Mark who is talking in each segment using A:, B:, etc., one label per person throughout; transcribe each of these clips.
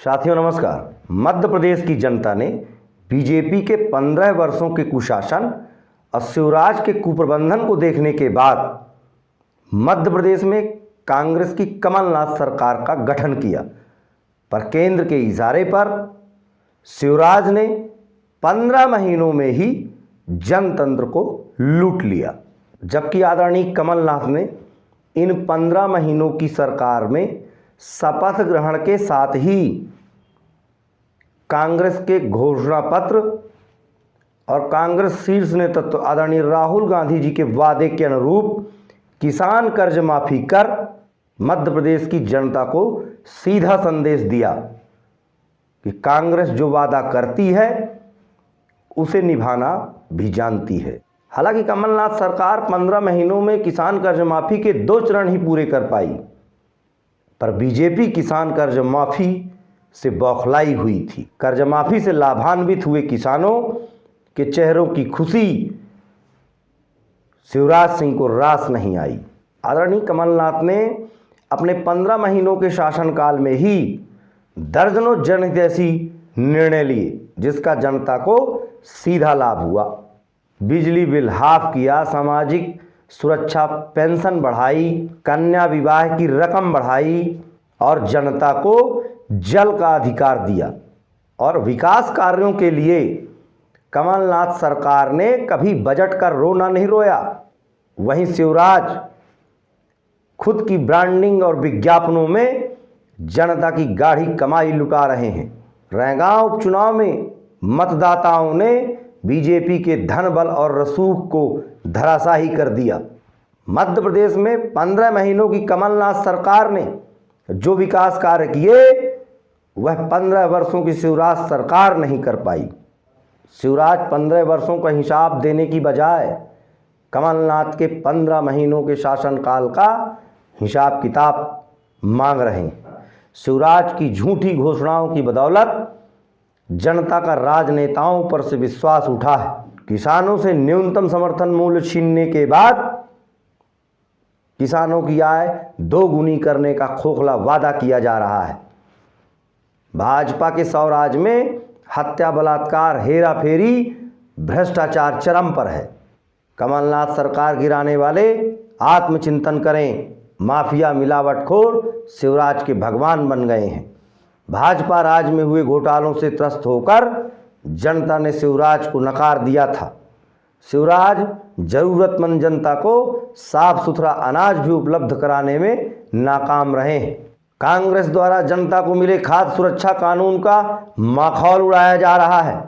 A: साथियों नमस्कार। मध्य प्रदेश की जनता ने बीजेपी के 15 वर्षों के कुशासन और शिवराज के कुप्रबंधन को देखने के बाद मध्य प्रदेश में कांग्रेस की कमलनाथ सरकार का गठन किया। पर केंद्र के इशारे पर शिवराज ने 15 महीनों में ही जनतंत्र को लूट लिया, जबकि आदरणीय कमलनाथ ने इन 15 महीनों की सरकार में शपथ ग्रहण के साथ ही कांग्रेस के घोषणा पत्र और कांग्रेस शीर्ष नेतृत्व आदरणीय राहुल गांधी जी के वादे के अनुरूप किसान कर्ज माफी कर मध्य प्रदेश की जनता को सीधा संदेश दिया कि कांग्रेस जो वादा करती है उसे निभाना भी जानती है। हालांकि कमलनाथ सरकार 15 महीनों में किसान कर्ज माफी के 2 चरण ही पूरे कर पाई, पर बीजेपी किसान कर्ज माफी से बौखलाई हुई थी। कर्ज माफी से लाभान्वित हुए किसानों के चेहरों की खुशी शिवराज सिंह को रास नहीं आई। आदरणीय कमलनाथ ने अपने 15 महीनों के शासनकाल में ही दर्जनों जनहितैषी निर्णय लिए, जिसका जनता को सीधा लाभ हुआ। बिजली बिल हाफ किया, सामाजिक सुरक्षा पेंशन बढ़ाई, कन्या विवाह की रकम बढ़ाई और जनता को जल का अधिकार दिया। और विकास कार्यों के लिए कमलनाथ सरकार ने कभी बजट का रोना नहीं रोया। वहीं शिवराज खुद की ब्रांडिंग और विज्ञापनों में जनता की गाढ़ी कमाई लुटा रहे हैं। रैगांव उपचुनाव में मतदाताओं ने बीजेपी के धन बल और रसूख को धराशाही कर दिया। मध्य प्रदेश में 15 महीनों की कमलनाथ सरकार ने जो विकास कार्य किए वह 15 वर्षों की शिवराज सरकार नहीं कर पाई। शिवराज 15 वर्षों का हिसाब देने की बजाय कमलनाथ के 15 महीनों के शासनकाल का हिसाब किताब मांग रहे हैं। शिवराज की झूठी घोषणाओं की बदौलत जनता का राजनेताओं पर से विश्वास उठा है। किसानों से न्यूनतम समर्थन मूल्य छीनने के बाद किसानों की आय 2 गुनी करने का खोखला वादा किया जा रहा है। भाजपा के स्वराज में हत्या, बलात्कार, हेरा फेरी, भ्रष्टाचार चरम पर है। कमलनाथ सरकार गिराने वाले आत्मचिंतन करें। माफिया, मिलावटखोर शिवराज के भगवान बन गए हैं। भाजपा राज में हुए घोटालों से त्रस्त होकर जनता ने शिवराज को नकार दिया था। शिवराज जरूरतमंद जनता को साफ सुथरा अनाज भी उपलब्ध कराने में नाकाम रहे हैं। कांग्रेस द्वारा जनता को मिले खाद्य सुरक्षा कानून का माखौल उड़ाया जा रहा है।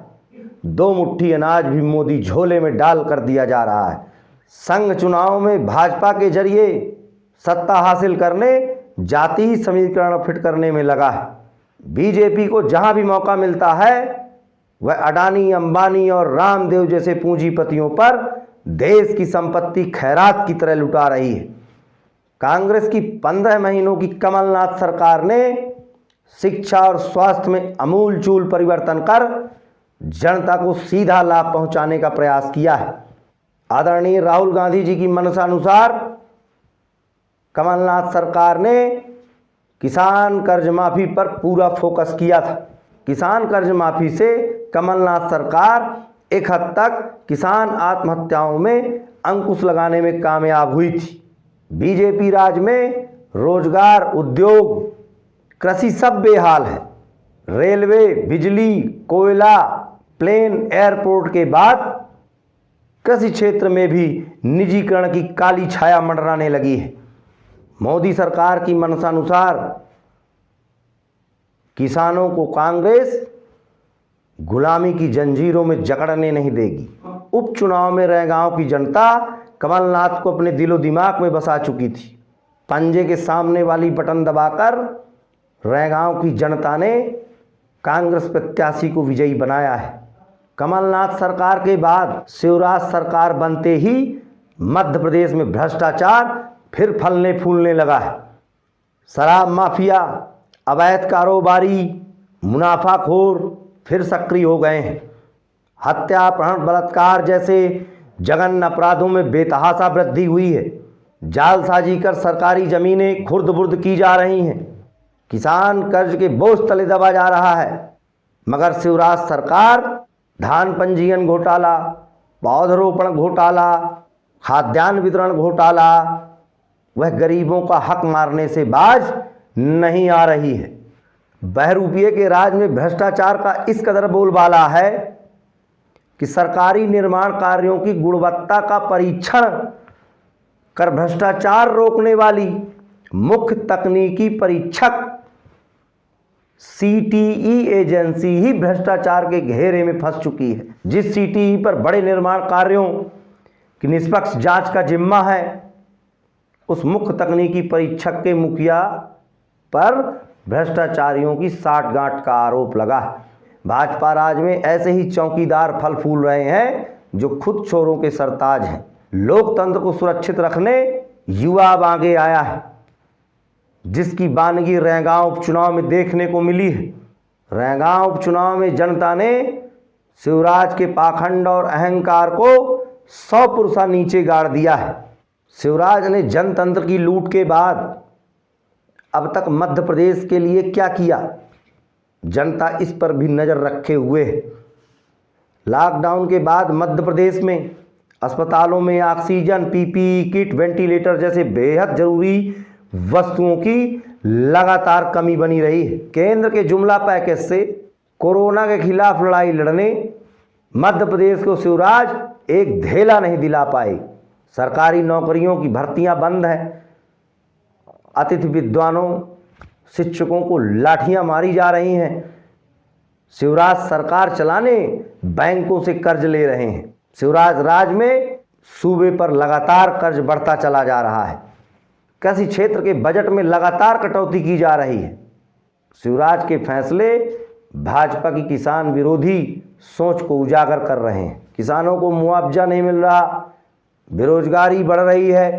A: 2 मुट्ठी अनाज भी मोदी झोले में डाल कर दिया जा रहा है। संघ चुनाव में भाजपा के जरिए सत्ता हासिल करने जातीय समीकरण फिट करने में लगा है। बीजेपी को जहां भी मौका मिलता है वह अडानी, अंबानी और रामदेव जैसे पूंजीपतियों पर देश की संपत्ति खैरात की तरह लुटा रही है। कांग्रेस की 15 महीनों की कमलनाथ सरकार ने शिक्षा और स्वास्थ्य में अमूलचूल परिवर्तन कर जनता को सीधा लाभ पहुंचाने का प्रयास किया है। आदरणीय राहुल गांधी जी की मनसानुसार कमलनाथ सरकार ने किसान कर्ज माफी पर पूरा फोकस किया था। किसान कर्ज माफी से कमलनाथ सरकार एक हद तक किसान आत्महत्याओं में अंकुश लगाने में कामयाब हुई थी। बीजेपी राज में रोजगार, उद्योग, कृषि सब बेहाल है। रेलवे, बिजली, कोयला, प्लेन, एयरपोर्ट के बाद कृषि क्षेत्र में भी निजीकरण की काली छाया मंडराने लगी है। मोदी सरकार की मनसानुसार किसानों को कांग्रेस गुलामी की जंजीरों में जकड़ने नहीं देगी। उपचुनाव में रैगांव की जनता कमलनाथ को अपने दिलो दिमाग में बसा चुकी थी। पंजे के सामने वाली बटन दबाकर रैगांव की जनता ने कांग्रेस प्रत्याशी को विजयी बनाया है। कमलनाथ सरकार के बाद शिवराज सरकार बनते ही मध्य प्रदेश में भ्रष्टाचार फिर फलने फूलने लगा है। शराब माफिया, अवैध कारोबारी, मुनाफाखोर फिर सक्रिय हो गए हैं। हत्या, अपहरण, बलात्कार जैसे जघन्य अपराधों में बेतहाशा वृद्धि हुई है। जालसाजी कर सरकारी जमीनें खुर्द बुर्द की जा रही हैं। किसान कर्ज के बोझ तले दबा जा रहा है। मगर शिवराज सरकार धान पंजीयन घोटाला, पौधरोपण घोटाला, खाद्यान्न वितरण घोटाला, वह गरीबों का हक मारने से बाज नहीं आ रही है। बहरूपीय के राज में भ्रष्टाचार का इस कदर बोलबाला है कि सरकारी निर्माण कार्यों की गुणवत्ता का परीक्षण कर भ्रष्टाचार रोकने वाली मुख्य तकनीकी परीक्षक सीटीई एजेंसी ही भ्रष्टाचार के घेरे में फंस चुकी है। जिस सीटीई पर बड़े निर्माण कार्यों की निष्पक्ष जांच का जिम्मा है, उस मुख्य तकनीकी परीक्षक के मुखिया पर भ्रष्टाचारियों की साठगांठ का आरोप लगा है। भाजपा राज में ऐसे ही चौकीदार फल फूल रहे हैं जो खुद चोरों के सरताज हैं। लोकतंत्र को सुरक्षित रखने युवा अब आगे आया है, जिसकी बानगी रैगांव उपचुनाव में देखने को मिली है। रैगांव उपचुनाव में जनता ने शिवराज के पाखंड और अहंकार को 100 पुरसा नीचे गाड़ दिया है। शिवराज ने जनतंत्र की लूट के बाद अब तक मध्य प्रदेश के लिए क्या किया, जनता इस पर भी नज़र रखे हुए है। लॉकडाउन के बाद मध्य प्रदेश में अस्पतालों में ऑक्सीजन, पीपीई किट, वेंटिलेटर जैसे बेहद जरूरी वस्तुओं की लगातार कमी बनी रही है। केंद्र के जुमला पैकेज से कोरोना के खिलाफ लड़ाई लड़ने मध्य प्रदेश को शिवराज एक धेला नहीं दिला पाए। सरकारी नौकरियों की भर्तियां बंद हैं, अतिथि विद्वानों, शिक्षकों को लाठियां मारी जा रही हैं। शिवराज सरकार चलाने बैंकों से कर्ज ले रहे हैं। शिवराज राज में सूबे पर लगातार कर्ज बढ़ता चला जा रहा है। कृषि क्षेत्र के बजट में लगातार कटौती की जा रही है। शिवराज के फैसले भाजपा की किसान विरोधी सोच को उजागर कर रहे हैं। किसानों को मुआवजा नहीं मिल रहा, बेरोजगारी बढ़ रही है,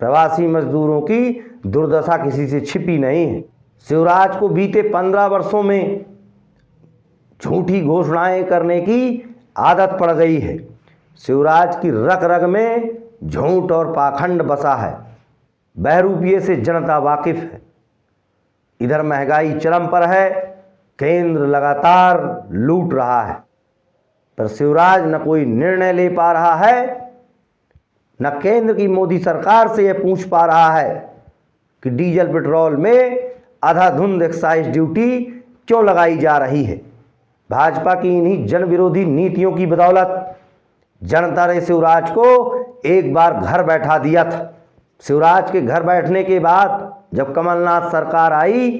A: प्रवासी मजदूरों की दुर्दशा किसी से छिपी नहीं है। शिवराज को बीते 15 वर्षों में झूठी घोषणाएं करने की आदत पड़ गई है। शिवराज की रग रग में झूठ और पाखंड बसा है। बहरूपीय से जनता वाकिफ है। इधर महंगाई चरम पर है, केंद्र लगातार लूट रहा है, पर शिवराज न कोई निर्णय ले पा रहा है, न केंद्र की मोदी सरकार से यह पूछ पा रहा है कि डीजल पेट्रोल में अंधाधुंध एक्साइज ड्यूटी क्यों लगाई जा रही है। भाजपा की इन्हीं जन विरोधी नीतियों की बदौलत जनता ने शिवराज को एक बार घर बैठा दिया था। शिवराज के घर बैठने के बाद जब कमलनाथ सरकार आई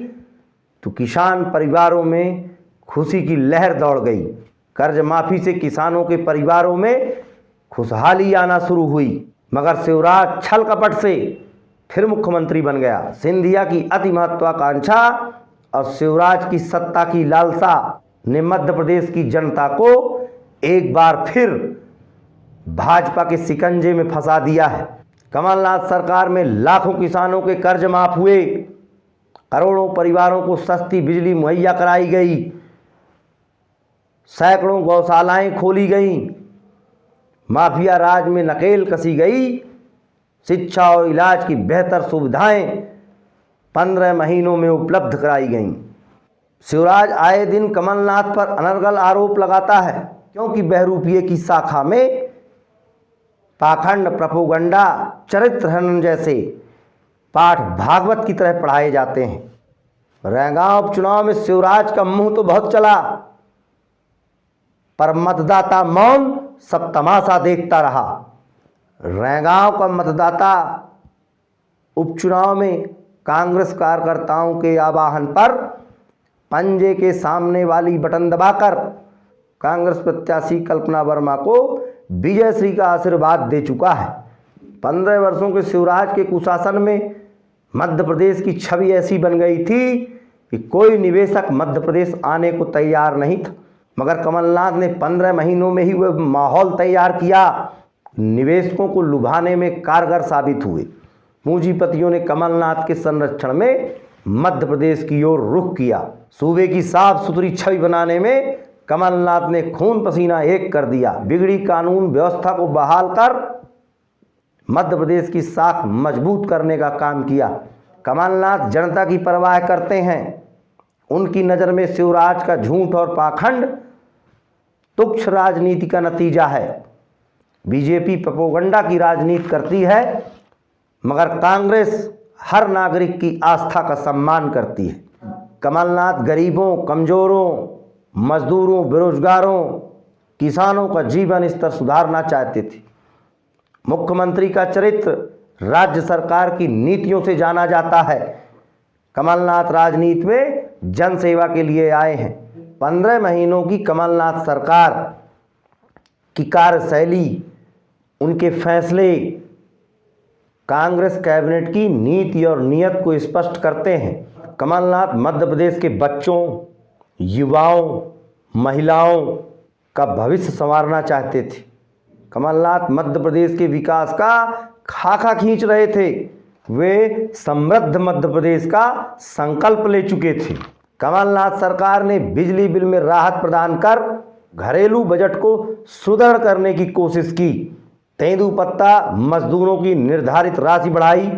A: तो किसान परिवारों में खुशी की लहर दौड़ गई। कर्ज माफी से किसानों के परिवारों में खुशहाली आना शुरू हुई। मगर शिवराज छल कपट से फिर मुख्यमंत्री बन गया। सिंधिया की अति महत्वाकांक्षा और शिवराज की सत्ता की लालसा ने मध्य प्रदेश की जनता को एक बार फिर भाजपा के शिकंजे में फंसा दिया है। कमलनाथ सरकार में लाखों किसानों के कर्ज माफ हुए, करोड़ों परिवारों को सस्ती बिजली मुहैया कराई गई, सैकड़ों गौशालाएं खोली गईं, माफिया राज में नकेल कसी गई, शिक्षा और इलाज की बेहतर सुविधाएं 15 महीनों में उपलब्ध कराई गईं। शिवराज आए दिन कमलनाथ पर अनर्गल आरोप लगाता है, क्योंकि बहरूपीय की शाखा में पाखंड, प्रोपेगेंडा, चरित्र हनन जैसे पाठ भागवत की तरह पढ़ाए जाते हैं। रैगांव उपचुनाव में शिवराज का मुंह तो बहुत चला, पर मतदाता मौन सब तमाशा देखता रहा। रैगांव का मतदाता उपचुनाव में कांग्रेस कार्यकर्ताओं के आह्वान पर पंजे के सामने वाली बटन दबाकर कांग्रेस प्रत्याशी कल्पना वर्मा को विजय श्री का आशीर्वाद दे चुका है। 15 वर्षों के शिवराज के कुशासन में मध्य प्रदेश की छवि ऐसी बन गई थी कि कोई निवेशक मध्य प्रदेश आने को तैयार नहीं था। मगर कमलनाथ ने 15 महीनों में ही वह माहौल तैयार किया, निवेशकों को लुभाने में कारगर साबित हुए। पूंजीपतियों ने कमलनाथ के संरक्षण में मध्य प्रदेश की ओर रुख किया। सूबे की साफ सुथरी छवि बनाने में कमलनाथ ने खून पसीना एक कर दिया। बिगड़ी कानून व्यवस्था को बहाल कर मध्य प्रदेश की साख मजबूत करने का काम किया। कमलनाथ जनता की परवाह करते हैं। उनकी नज़र में शिवराज का झूठ और पाखंड तुच्छ राजनीति का नतीजा है। बीजेपी प्रोपेगेंडा की राजनीति करती है, मगर कांग्रेस हर नागरिक की आस्था का सम्मान करती है। कमलनाथ गरीबों, कमज़ोरों, मजदूरों, बेरोजगारों, किसानों का जीवन स्तर सुधारना चाहते थे। मुख्यमंत्री का चरित्र राज्य सरकार की नीतियों से जाना जाता है। कमलनाथ राजनीति में जनसेवा के लिए आए हैं। 15 महीनों की कमलनाथ सरकार की कार्यशैली, उनके फैसले कांग्रेस कैबिनेट की नीति और नीयत को स्पष्ट करते हैं। कमलनाथ मध्य प्रदेश के बच्चों, युवाओं, महिलाओं का भविष्य संवारना चाहते थे। कमलनाथ मध्य प्रदेश के विकास का खाका खींच रहे थे। वे समृद्ध मध्य प्रदेश का संकल्प ले चुके थे। कमलनाथ सरकार ने बिजली बिल में राहत प्रदान कर घरेलू बजट को सुदृढ़ करने की कोशिश की। तेंदुपत्ता मजदूरों की निर्धारित राशि बढ़ाई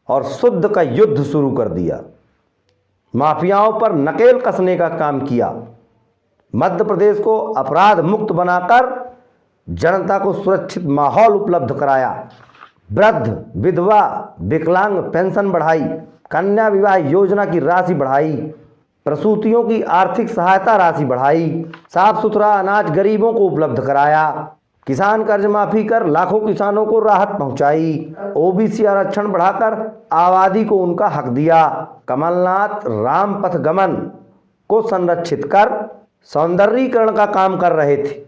A: और शुद्ध का युद्ध शुरू कर दिया। माफियाओं पर नकेल कसने का काम किया। मध्य प्रदेश को अपराध मुक्त बनाकर जनता को सुरक्षित माहौल उपलब्ध कराया। वृद्ध, विधवा, विकलांग पेंशन बढ़ाई, कन्या विवाह योजना की राशि बढ़ाई, प्रसूतियों की आर्थिक सहायता राशि बढ़ाई, साफ सुथरा अनाज गरीबों को उपलब्ध कराया, किसान कर्ज माफी कर लाखों किसानों को राहत पहुंचाई, ओबीसी आरक्षण बढ़ाकर आबादी को उनका हक दिया। कमलनाथ राम पथ गमन को संरक्षित कर सौंदर्यीकरण का काम कर रहे थे।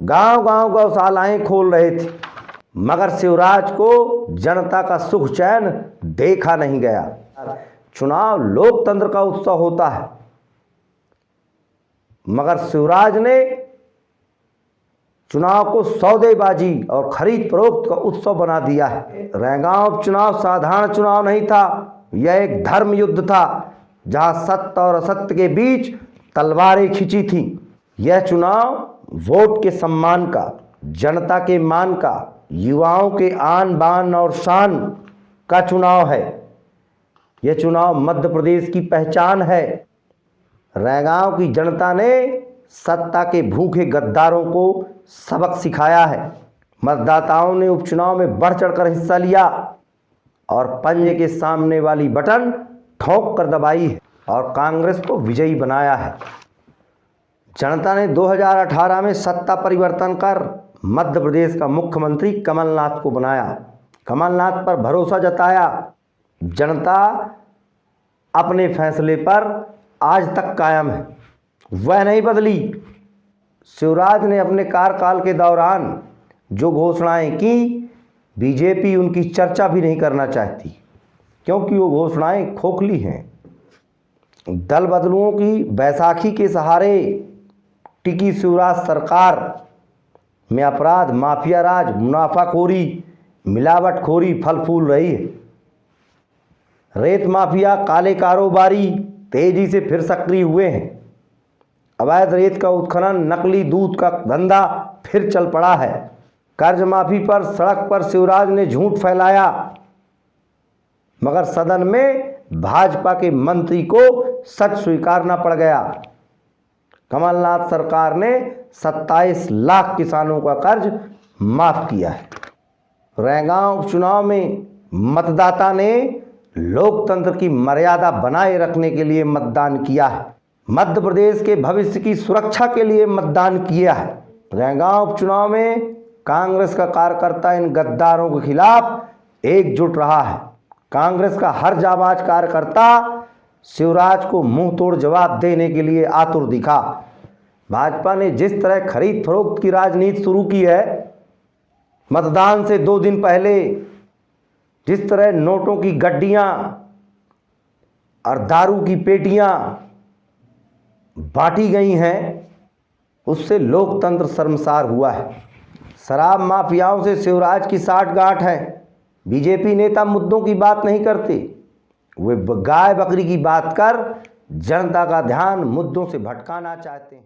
A: गांव-गांव गौशालाएं खोल रहे थे, मगर शिवराज को जनता का सुख चैन देखा नहीं गया। चुनाव लोकतंत्र का उत्सव होता है, मगर शिवराज ने चुनाव को सौदेबाजी और खरीद फरोख्त का उत्सव बना दिया है। रैगांव उपचुनाव साधारण चुनाव नहीं था, यह एक धर्म युद्ध था जहां सत्य और असत्य के बीच तलवारें खिंची थीं। यह चुनाव वोट के सम्मान का, जनता के मान का, युवाओं के आन बान और शान का चुनाव है। यह चुनाव मध्य प्रदेश की पहचान है। रैगांव की जनता ने सत्ता के भूखे गद्दारों को सबक सिखाया है। मतदाताओं ने उपचुनाव में बढ़ चढ़कर हिस्सा लिया और पंजे के सामने वाली बटन ठोक कर दबाई है और कांग्रेस को विजयी बनाया है। जनता ने 2018 में सत्ता परिवर्तन कर मध्य प्रदेश का मुख्यमंत्री कमलनाथ को बनाया। कमलनाथ पर भरोसा जताया। जनता अपने फैसले पर आज तक कायम है, वह नहीं बदली। शिवराज ने अपने कार्यकाल के दौरान जो घोषणाएं की, बीजेपी उनकी चर्चा भी नहीं करना चाहती, क्योंकि वो घोषणाएं खोखली हैं। दल बदलुओं की बैसाखी के सहारे टिकी शिवराज सरकार में अपराध, माफिया राज, मुनाफाखोरी, मिलावटखोरी फल फूल रही है। रेत माफिया, काले कारोबारी तेजी से फिर सक्रिय हुए हैं। अवैध रेत का उत्खनन, नकली दूध का धंधा फिर चल पड़ा है। कर्ज माफी पर सड़क पर शिवराज ने झूठ फैलाया, मगर सदन में भाजपा के मंत्री को सच स्वीकारना पड़ गया। कमलनाथ सरकार ने 27 लाख किसानों का कर्ज माफ किया है। रैगांव उपचुनाव में मतदाता ने लोकतंत्र की मर्यादा बनाए रखने के लिए मतदान किया है। मध्य प्रदेश के भविष्य की सुरक्षा के लिए मतदान किया है। रैगांव उपचुनाव में कांग्रेस का कार्यकर्ता इन गद्दारों के खिलाफ एकजुट रहा है। कांग्रेस का हर जाबाज कार्यकर्ता शिवराज को मुंह तोड़ जवाब देने के लिए आतुर दिखा। भाजपा ने जिस तरह खरीद फरोख्त की राजनीति शुरू की है, मतदान से 2 दिन पहले जिस तरह नोटों की गड्डियां और दारू की पेटियां बांटी गई हैं, उससे लोकतंत्र शर्मसार हुआ है। शराब माफियाओं से शिवराज की साठगांठ है। बीजेपी नेता मुद्दों की बात नहीं करते, वे गाय बकरी की बात कर जनता का ध्यान मुद्दों से भटकाना चाहते हैं।